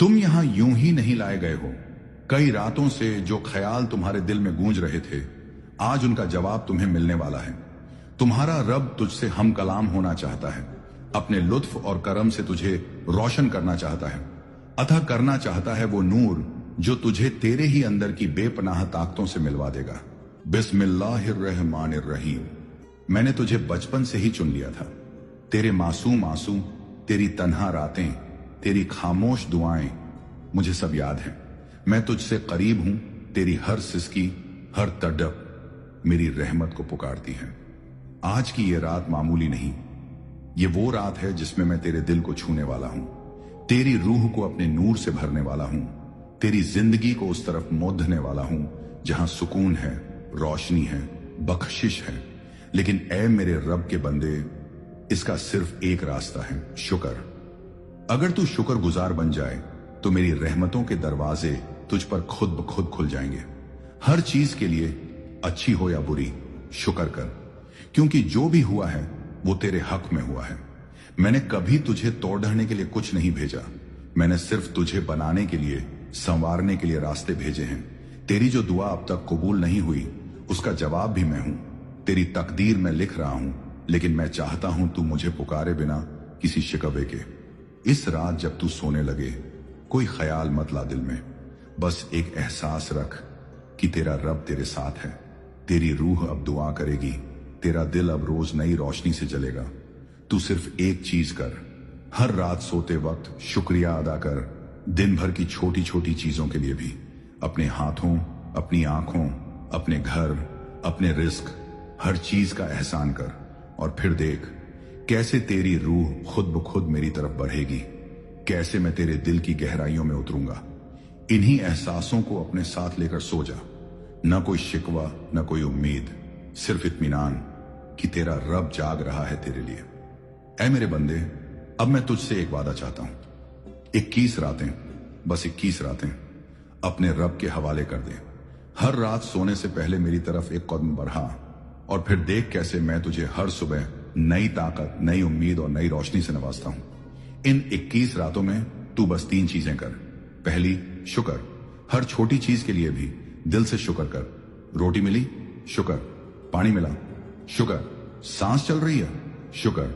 तुम यहां यूं ही नहीं लाए गए हो। कई रातों से जो ख्याल तुम्हारे दिल में गूंज रहे थे, आज उनका जवाब तुम्हें मिलने वाला है। तुम्हारा रब तुझसे हम कलाम होना चाहता है, अपने लुत्फ और करम से तुझे रोशन करना चाहता है, अतः करना चाहता है वो नूर जो तुझे तेरे ही अंदर की बेपनाह ताकतों से मिलवा देगा। बिस्मिल्लाहिर्रहमानिर्रहीम। मैंने तुझे बचपन से ही चुन लिया था। तेरे मासूम आंसू, तेरी तन्हा रातें, तेरी खामोश दुआएं, मुझे सब याद है। मैं तुझसे करीब हूं। तेरी हर सिसकी, हर तड़प मेरी रहमत को पुकारती है। आज की ये रात मामूली नहीं, ये वो रात है जिसमें मैं तेरे दिल को छूने वाला हूं, तेरी रूह को अपने नूर से भरने वाला हूं, तेरी जिंदगी को उस तरफ मोड़ने वाला हूं जहां सुकून है, रोशनी है, बख्शिश है। लेकिन ऐ मेरे रब के बंदे, इसका सिर्फ एक रास्ता है, शुक्र। अगर तू शुक्रगुजार बन जाए तो मेरी रहमतों के दरवाजे तुझ पर खुद ब खुद खुल जाएंगे। हर चीज के लिए, अच्छी हो या बुरी, शुक्र कर, क्योंकि जो भी हुआ है वो तेरे हक में हुआ है। मैंने कभी तुझे तोड़ने के लिए कुछ नहीं भेजा, मैंने सिर्फ तुझे बनाने के लिए, संवारने के लिए रास्ते भेजे हैं। तेरी जो दुआ अब तक कबूल नहीं हुई, उसका जवाब भी मैं हूं। तेरी तकदीर में लिख रहा हूं, लेकिन मैं चाहता हूं तू मुझे पुकारे बिना किसी शिकवे के। इस रात जब तू सोने लगे, कोई ख्याल मत ला दिल में, बस एक एहसास रख कि तेरा रब तेरे साथ है। तेरी रूह अब दुआ करेगी, तेरा दिल अब रोज नई रोशनी से जलेगा। तू सिर्फ एक चीज कर, हर रात सोते वक्त शुक्रिया अदा कर, दिन भर की छोटी छोटी चीजों के लिए भी। अपने हाथों, अपनी आंखों, अपने घर, अपने रिस्क, हर चीज का एहसान कर, और फिर देख कैसे तेरी रूह खुद ब खुद मेरी तरफ बढ़ेगी, कैसे मैं तेरे दिल की गहराइयों में उतरूंगा। इन्हीं एहसासों को अपने साथ लेकर सो जा। न कोई शिकवा, न कोई उम्मीद, सिर्फ इत्मीनान कि तेरा रब जाग रहा है तेरे लिए। ऐ मेरे बंदे, अब मैं तुझसे एक वादा चाहता हूं। 21 रातें, बस 21 रातें अपने रब के हवाले कर दे। हर रात सोने से पहले मेरी तरफ एक कदम बढ़ा, और फिर देख कैसे मैं तुझे हर सुबह नई ताकत, नई उम्मीद और नई रोशनी से नवाजता हूं। इन 21 रातों में तू बस 3 चीजें कर। पहली, शुक्र। हर छोटी चीज के लिए भी दिल से शुक्र कर। रोटी मिली, शुक्र। पानी मिला, शुक्र। सांस चल रही है, शुक्र।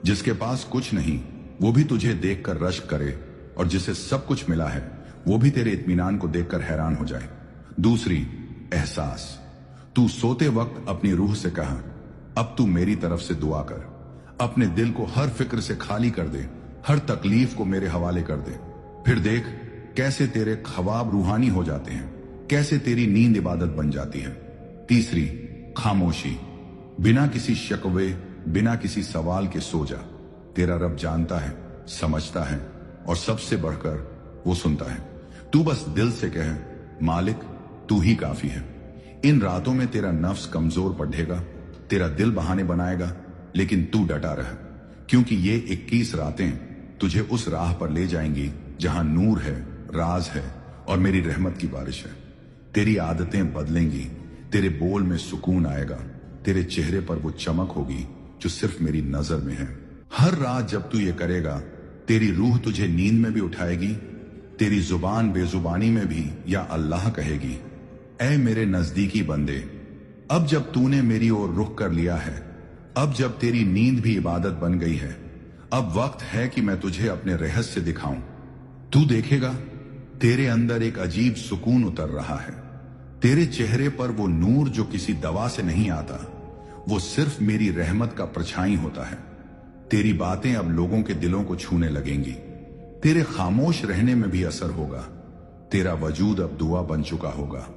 जिसके पास कुछ नहीं, वो भी तुझे देखकर रश्क करे, और जिसे सब कुछ मिला है वो भी तेरे इत्मीनान को देखकर हैरान हो जाए। दूसरी, एहसास। तू सोते वक्त अपनी रूह से कहा, अब तू मेरी तरफ से दुआ कर। अपने दिल को हर फिक्र से खाली कर दे, हर तकलीफ को मेरे हवाले कर दे। फिर देख कैसे तेरे ख्वाब रूहानी हो जाते हैं, कैसे तेरी नींद इबादत बन जाती है। तीसरी, खामोशी। बिना किसी शकवे, बिना किसी सवाल के सो जा। तेरा रब जानता है, समझता है, और सबसे बढ़कर वो सुनता है। तू बस दिल से कहे, मालिक तू ही काफी है। इन रातों में तेरा नफ्स कमजोर पड़ेगा, तेरा दिल बहाने बनाएगा, लेकिन तू डटा रह, क्योंकि ये 21 रातें तुझे उस राह पर ले जाएंगी जहां नूर है, राज है, और मेरी रहमत की बारिश है। तेरी आदतें बदलेंगी, तेरे बोल में सुकून आएगा, तेरे चेहरे पर वो चमक होगी जो सिर्फ मेरी नजर में है। हर रात जब तू ये करेगा, तेरी रूह तुझे नींद में भी उठाएगी, तेरी जुबान बेजुबानी में भी या अल्लाह कहेगी। ऐ मेरे नजदीकी बंदे, अब जब तूने मेरी ओर रुख कर लिया है, अब जब तेरी नींद भी इबादत बन गई है, अब वक्त है कि मैं तुझे अपने रहस्य दिखाऊं। तू देखेगा तेरे अंदर एक अजीब सुकून उतर रहा है। तेरे चेहरे पर वो नूर जो किसी दवा से नहीं आता, वो सिर्फ मेरी रहमत का परछाई होता है। तेरी बातें अब लोगों के दिलों को छूने लगेंगी, तेरे खामोश रहने में भी असर होगा। तेरा वजूद अब दुआ बन चुका होगा।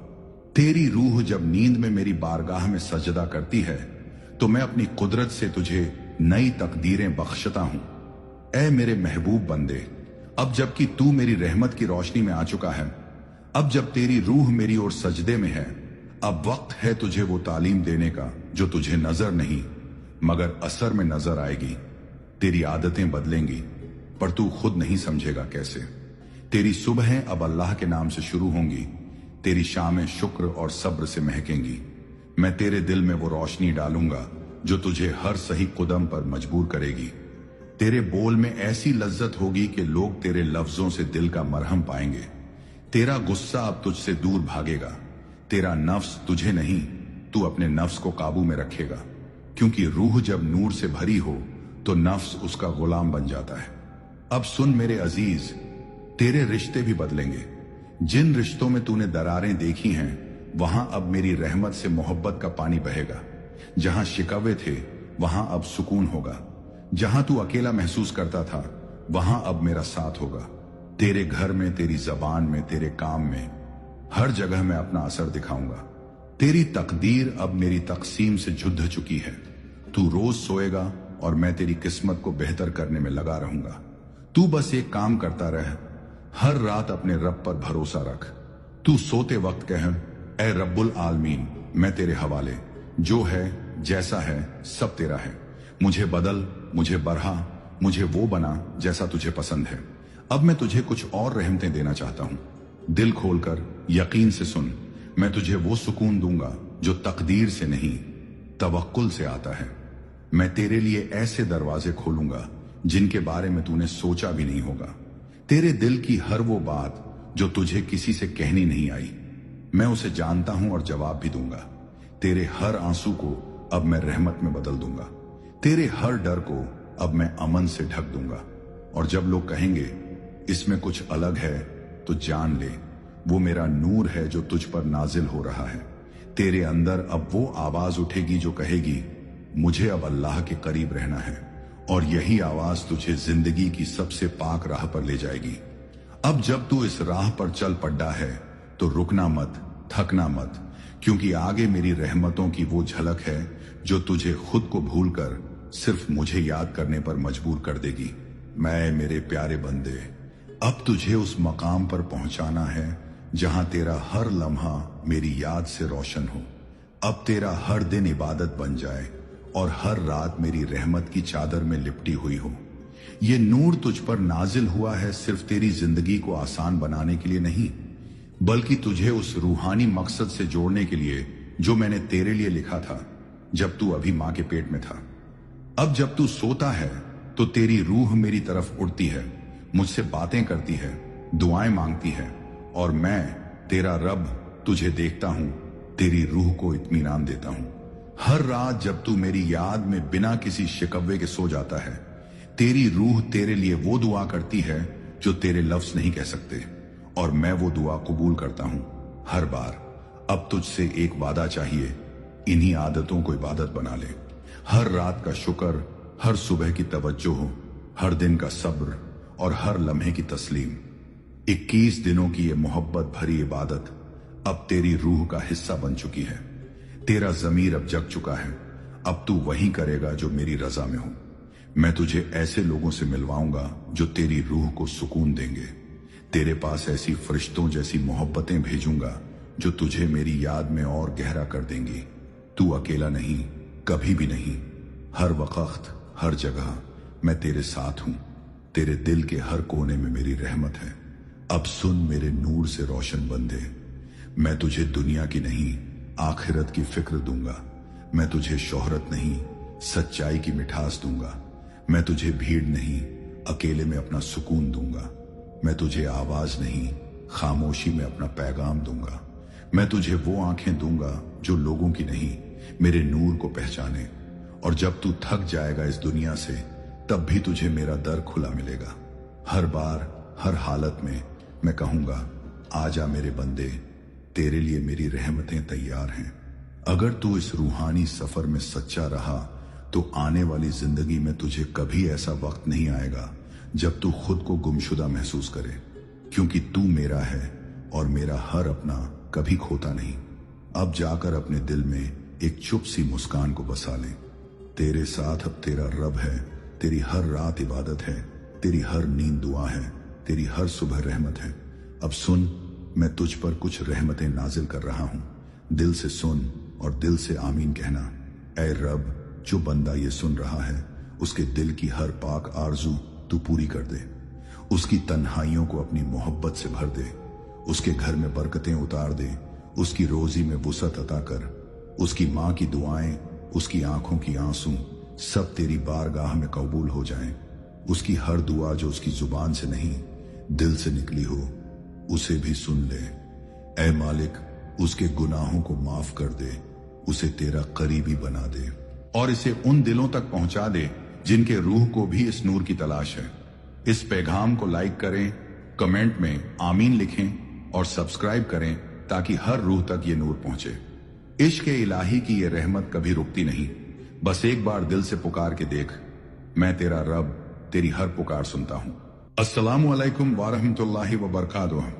तेरी रूह जब नींद में मेरी बारगाह में सजदा करती है, तो मैं अपनी कुदरत से तुझे नई तकदीरें बख्शता हूं। ऐ मेरे महबूब बंदे, अब जबकि तू मेरी रहमत की रोशनी में आ चुका है, अब जब तेरी रूह मेरी ओर सजदे में है, अब वक्त है तुझे वो तालीम देने का जो तुझे नजर नहीं मगर असर में नजर आएगी। तेरी आदतें बदलेंगी, पर तू खुद नहीं समझेगा कैसे। तेरी सुबहें अब अल्लाह के नाम से शुरू होंगी, तेरी शामें शुक्र और सब्र से महकेंगी। मैं तेरे दिल में वो रोशनी डालूंगा जो तुझे हर सही कदम पर मजबूर करेगी। तेरे बोल में ऐसी लज्जत होगी कि लोग तेरे लफ्जों से दिल का मरहम पाएंगे। तेरा गुस्सा अब तुझसे दूर भागेगा। तेरा नफ्स तुझे नहीं, तू अपने नफ्स को काबू में रखेगा, क्योंकि रूह जब नूर से भरी हो तो नफ्स उसका गुलाम बन जाता है। अब सुन मेरे अजीज, तेरे रिश्ते भी बदलेंगे। जिन रिश्तों में तूने दरारें देखी हैं, वहां अब मेरी रहमत से मोहब्बत का पानी बहेगा। जहां शिकवे थे वहां अब सुकून होगा। जहां तू अकेला महसूस करता था वहां अब मेरा साथ होगा। तेरे घर में, तेरी जबान में, तेरे काम में, हर जगह मैं अपना असर दिखाऊंगा। तेरी तकदीर अब मेरी तकसीम से जुड़ चुकी है। तू रोज सोएगा और मैं तेरी किस्मत को बेहतर करने में लगा रहूंगा। तू बस एक काम करता रह, हर रात अपने रब पर भरोसा रख। तू सोते वक्त कह, ए रब्बुल आलमीन, मैं तेरे हवाले, जो है जैसा है सब तेरा है। मुझे बदल, मुझे बढ़ा, मुझे वो बना जैसा तुझे पसंद है। अब मैं तुझे कुछ और रहमतें देना चाहता हूं। दिल खोलकर यकीन से सुन, मैं तुझे वो सुकून दूंगा जो तकदीर से नहीं, तवक्कुल से आता है। मैं तेरे लिए ऐसे दरवाजे खोलूंगा जिनके बारे में तूने सोचा भी नहीं होगा। तेरे दिल की हर वो बात जो तुझे किसी से कहनी नहीं आई, मैं उसे जानता हूं और जवाब भी दूंगा। तेरे हर आंसू को अब मैं रहमत में बदल दूंगा। तेरे हर डर को अब मैं अमन से ढक दूंगा। और जब लोग कहेंगे इसमें कुछ अलग है, तो जान ले वो मेरा नूर है जो तुझ पर नाजिल हो रहा है। तेरे अंदर अब वो आवाज उठेगी जो कहेगी मुझे अब अल्लाह के करीब रहना है, और यही आवाज तुझे जिंदगी की सबसे पाक राह पर ले जाएगी। अब जब तू इस राह पर चल पड़ा है तो रुकना मत, थकना मत, क्योंकि आगे मेरी रहमतों की वो झलक है जो तुझे खुद को भूलकर सिर्फ मुझे याद करने पर मजबूर कर देगी। मैं, मेरे प्यारे बंदे, अब तुझे उस मकाम पर पहुंचाना है जहां तेरा हर लम्हा मेरी याद से रोशन हो। अब तेरा हर दिन इबादत बन जाए और हर रात मेरी रहमत की चादर में लिपटी हुई हो। ये नूर तुझ पर नाजिल हुआ है सिर्फ तेरी जिंदगी को आसान बनाने के लिए नहीं, बल्कि तुझे उस रूहानी मकसद से जोड़ने के लिए जो मैंने तेरे लिए लिखा था जब तू अभी मां के पेट में था। अब जब तू सोता है तो तेरी रूह मेरी तरफ उड़ती है, मुझसे बातें करती है, दुआएं मांगती है, और मैं तेरा रब तुझे देखता हूं, तेरी रूह को इत्मीनान देता हूं। हर रात जब तू मेरी याद में बिना किसी शिकवे के सो जाता है, तेरी रूह तेरे लिए वो दुआ करती है जो तेरे लफ्ज नहीं कह सकते, और मैं वो दुआ कबूल करता हूं हर बार। अब तुझसे एक वादा चाहिए, इन्हीं आदतों को इबादत बना ले। हर रात का शुक्र, हर सुबह की तवज्जो, हर दिन का सब्र और हर लम्हे की तस्लीम। 21 दिनों की ये मोहब्बत भरी इबादत अब तेरी रूह का हिस्सा बन चुकी है। तेरा ज़मीर अब जग चुका है। अब तू वही करेगा जो मेरी रजा में हो। मैं तुझे ऐसे लोगों से मिलवाऊंगा जो तेरी रूह को सुकून देंगे। तेरे पास ऐसी फरिश्तों जैसी मोहब्बतें भेजूंगा जो तुझे मेरी याद में और गहरा कर देंगी। तू अकेला नहीं, कभी भी नहीं। हर वक्त, हर जगह मैं तेरे साथ हूं। तेरे दिल के हर कोने में मेरी रहमत है। अब सुन मेरे नूर से रोशन बंदे, मैं तुझे दुनिया की नहीं आखिरत की फिक्र दूंगा। मैं तुझे शोहरत नहीं सच्चाई की मिठास दूंगा। मैं तुझे भीड़ नहीं अकेले में अपना सुकून दूंगा। मैं तुझे आवाज नहीं खामोशी में अपना पैगाम दूंगा। मैं तुझे वो आंखें दूंगा जो लोगों की नहीं मेरे नूर को पहचाने। और जब तू थक जाएगा इस दुनिया से, तब भी तुझे मेरा दर खुला मिलेगा। हर बार, हर हालत में मैं कहूंगा आजा मेरे बंदे, तेरे लिए मेरी रहमतें तैयार हैं। अगर तू इस रूहानी सफर में सच्चा रहा तो आने वाली जिंदगी में तुझे कभी ऐसा वक्त नहीं आएगा जब तू खुद को गुमशुदा महसूस करे, क्योंकि तू मेरा है और मेरा हर अपना कभी खोता नहीं। अब जाकर अपने दिल में एक चुप सी मुस्कान को बसा ले। तेरे साथ अब तेरा रब है। तेरी हर रात इबादत है, तेरी हर नींद दुआ है, तेरी हर सुबह रहमत है। अब सुन, मैं तुझ पर कुछ रहमतें नाजिल कर रहा हूं। दिल से सुन और दिल से आमीन कहना। ऐ रब, जो बंदा ये सुन रहा है उसके दिल की हर पाक आरजू तू पूरी कर दे। उसकी तन्हाइयों को अपनी मोहब्बत से भर दे। उसके घर में बरकतें उतार दे। उसकी रोजी में वुसअत अता कर। उसकी माँ की दुआएं, उसकी आंखों की आंसू सब तेरी बारगाह में कबूल हो जाएं। उसकी हर दुआ जो उसकी जुबान से नहीं दिल से निकली हो उसे भी सुन ले। ऐ मालिक, उसके गुनाहों को माफ कर दे, उसे तेरा करीबी बना दे और इसे उन दिलों तक पहुंचा दे जिनके रूह को भी इस नूर की तलाश है। इस पैगाम को लाइक करें, कमेंट में आमीन लिखें और सब्सक्राइब करें ताकि हर रूह तक ये नूर पहुंचे। इश्क इलाही की ये रहमत कभी रुकती नहीं। बस एक बार दिल से पुकार के देख, मैं तेरा रब तेरी हर पुकार सुनता हूं। अस्सलामु अलैकुम व रहमतुल्लाहि व बरकातुहू।